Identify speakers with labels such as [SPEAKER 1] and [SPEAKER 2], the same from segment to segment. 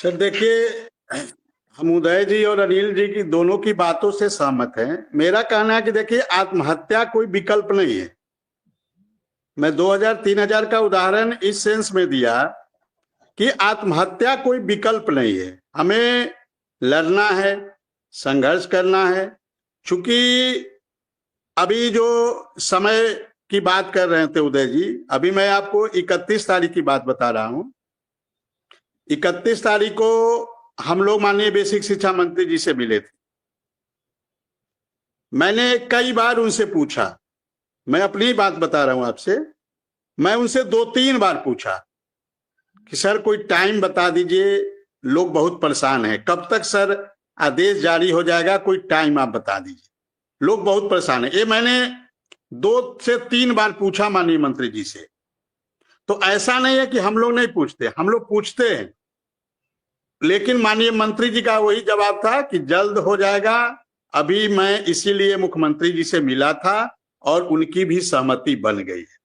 [SPEAKER 1] Sir देखिए, हम उदय जी और अनिल जी की दोनों की बातों से सहमत हैं। मेरा कहना है कि देखिए, आत्महत्या कोई विकल्प नहीं है। मैं 2000-3000 का उदाहरण इस सेंस में दिया कि आत्महत्या कोई विकल्प नहीं है। हमें लड़ना है, संघर्ष करना है। चूंकि अभी जो समय की बात कर रहे थे उदय जी, अभी मैं आपको 31 तारीख की बात बता रहा हूं। 31 तारीख को हम लोग माननीय बेसिक शिक्षा मंत्री जी से मिले थे। मैंने कई बार उनसे पूछा, मैं अपनी बात बता रहा हूं आपसे, मैं उनसे 2-3 बार पूछा कि सर कोई टाइम बता दीजिए, लोग बहुत परेशान हैं, कब तक सर आदेश जारी हो जाएगा, कोई टाइम आप बता दीजिए, लोग बहुत परेशान हैं। ये मैंने 2 से 3 बार पूछा माननीय मंत्री जी से। तो ऐसा नहीं है कि हम लोग नहीं पूछते, हम लोग पूछते हैं, लेकिन माननीय मंत्री जी का वही जवाब था कि जल्द हो जाएगा। अभी मैं इसीलिए मुख्यमंत्री जी से मिला था और उनकी भी सहमति बन गई है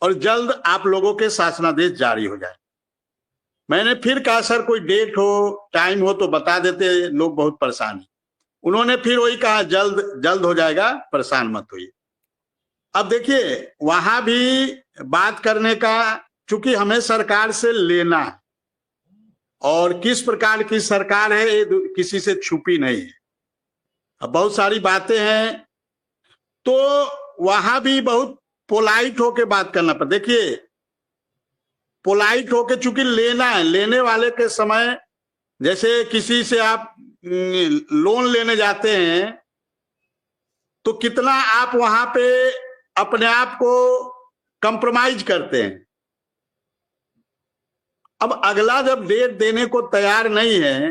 [SPEAKER 1] और जल्द आप लोगों के शासनादेश जारी हो जाए। मैंने फिर कहा सर कोई डेट हो, टाइम हो तो बता देते, लोग बहुत परेशान हैं। उन्होंने फिर वही कहा जल्द जल्द हो जाएगा, परेशान मत होइए। अब देखिए, वहां भी बात करने का, चूंकि हमें सरकार से लेना है और किस प्रकार की सरकार है ये किसी से छुपी नहीं है। अब बहुत सारी बातें हैं, तो वहां भी बहुत पोलाइट होके बात करना पड़ता। देखिए, पोलाइट होके, चूंकि लेना है, लेने वाले के समय, जैसे किसी से आप लोन लेने जाते हैं तो कितना आप वहां पे अपने आप को कंप्रोमाइज करते हैं। अब अगला जब डेट देने को तैयार नहीं है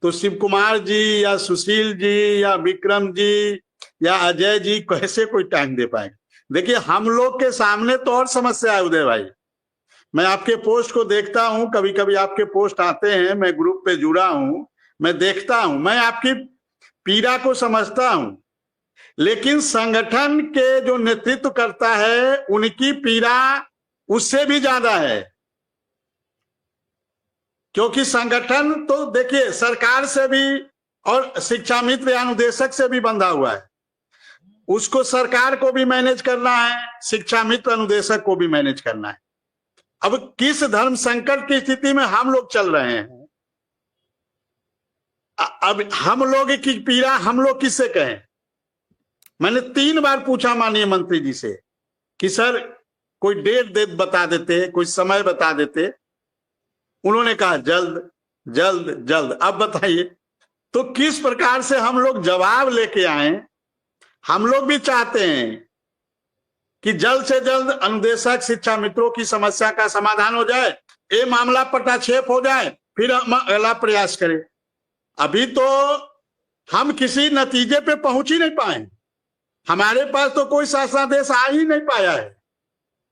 [SPEAKER 1] तो शिव कुमार जी या सुशील जी या विक्रम जी या अजय जी कैसे कोई टाइम दे पाएंगे। देखिए, हम लोग के सामने तो और समस्या है उदय भाई। मैं आपके पोस्ट को देखता हूं, कभी कभी आपके पोस्ट आते हैं, मैं ग्रुप पे जुड़ा हूं, मैं देखता हूं, मैं आपकी पीड़ा को समझता हूं, लेकिन संगठन के जो नेतृत्व करता है उनकी पीड़ा उससे भी ज्यादा है। क्योंकि संगठन तो देखिए सरकार से भी और शिक्षा मित्र या अनुदेशक से भी बंधा हुआ है, उसको सरकार को भी मैनेज करना है, शिक्षा मित्र अनुदेशक को भी मैनेज करना है। अब किस धर्म संकट की स्थिति में हम लोग चल रहे हैं। अब हम लोग की पीड़ा हम लोग किससे कहें। मैंने 3 बार पूछा माननीय मंत्री जी से कि सर कोई डेट बता देते, कोई समय बता देते। उन्होंने कहा जल्द जल्द जल्द। अब बताइए, तो किस प्रकार से हम लोग जवाब लेके आए। हम लोग भी चाहते हैं कि जल्द से जल्द अनुदेशक शिक्षा मित्रों की समस्या का समाधान हो जाए, ये मामला पटाक्षेप हो जाए, फिर हम अगला प्रयास करें। अभी तो हम किसी नतीजे पे पहुंच ही नहीं पाए, हमारे पास तो कोई शासनादेश आ ही नहीं पाया है।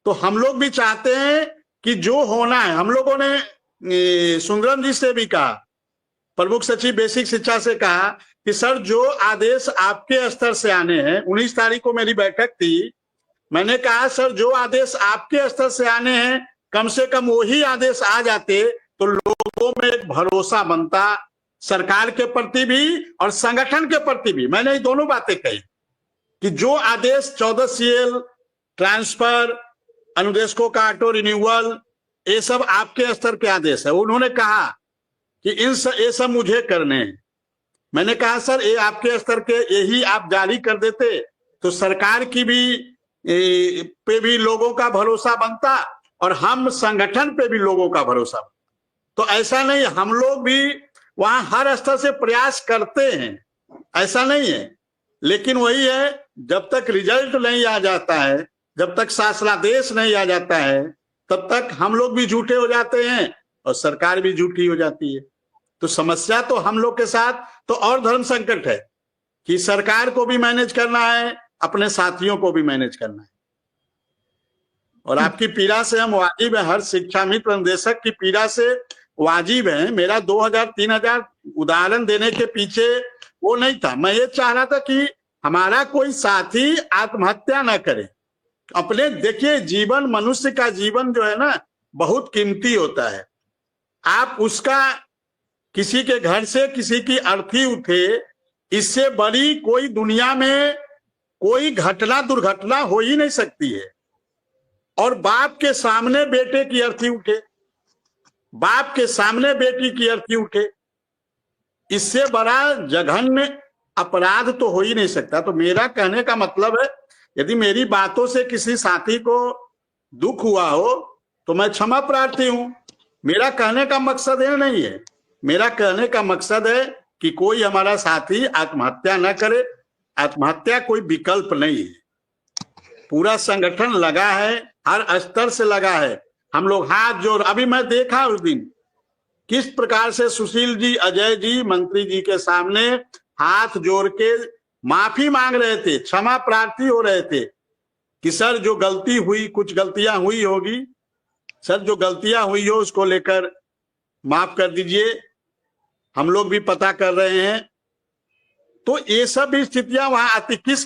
[SPEAKER 1] तो हम लोग भी चाहते हैं कि जो होना है, हम लोगों ने सुंदरम जी से भी कहा, प्रमुख सचिव बेसिक शिक्षा से कहा कि सर जो आदेश आपके स्तर से आने हैं, 19 तारीख को मेरी बैठक थी, मैंने कहा सर जो आदेश आपके स्तर से आने हैं, कम से कम वही आदेश आ जाते तो लोगों में एक भरोसा बनता, सरकार के प्रति भी और संगठन के प्रति भी। मैंने ये दोनों बातें कही कि जो आदेश 14 CL ट्रांसफर, अनुदेशकों का ऑटो रिन्यूअल, ये सब आपके स्तर के आदेश है। उन्होंने कहा कि ये सब मुझे करने हैं। मैंने कहा सर ये आपके स्तर के, यही आप जारी कर देते तो सरकार की भी पे भी लोगों का भरोसा बनता और हम संगठन पे भी लोगों का भरोसा बनता। तो ऐसा नहीं, हम लोग भी वहां हर स्तर से प्रयास करते हैं, ऐसा नहीं है, लेकिन वही है, जब तक रिजल्ट नहीं आ जाता है, जब तक शासनादेश नहीं आ जाता है, तब तक हम लोग भी झूठे हो जाते हैं और सरकार भी झूठी हो जाती है। तो समस्या तो हम लोग के साथ तो और धर्म संकट है कि सरकार को भी मैनेज करना है, अपने साथियों को भी मैनेज करना है। और आपकी पीड़ा से हम वाजिब है, हर शिक्षा मित्र अनुदेशक की पीड़ा से वाजिब है। मेरा 2000-3000 उदाहरण देने के पीछे वो नहीं था, मैं ये चाह रहा था कि हमारा कोई साथी आत्महत्या ना करे अपने। देखिए, जीवन, मनुष्य का जीवन जो है ना बहुत कीमती होता है। आप उसका किसी के घर से किसी की अर्थी उठे, इससे बड़ी कोई दुनिया में कोई घटना दुर्घटना हो ही नहीं सकती है। और बाप के सामने बेटे की अर्थी उठे, बाप के सामने बेटी की अर्थी उठे, इससे बड़ा जघन्य अपराध तो हो ही नहीं सकता। तो मेरा कहने का मतलब है, यदि मेरी बातों से किसी साथी को दुख हुआ हो तो मैं क्षमा प्रार्थी हूं। मेरा कहने का मकसद ये नहीं है, मेरा कहने का मकसद है कि कोई हमारा साथी आत्महत्या न करे। आत्महत्या कोई विकल्प नहीं है। पूरा संगठन लगा है, हर स्तर से लगा है। हम लोग हाथ जोड़, अभी मैं देखा उस दिन किस प्रकार से सुशील जी, अजय जी, मंत्री जी के सामने हाथ जोड़ के माफी मांग रहे थे, क्षमा प्रार्थी हो रहे थे कि सर जो गलती हुई, कुछ गलतियां हुई होगी, सर जो गलतियां हुई हो उसको लेकर माफ कर दीजिए, हम लोग भी पता कर रहे हैं। तो ये सब स्थितियां वहां आती। किस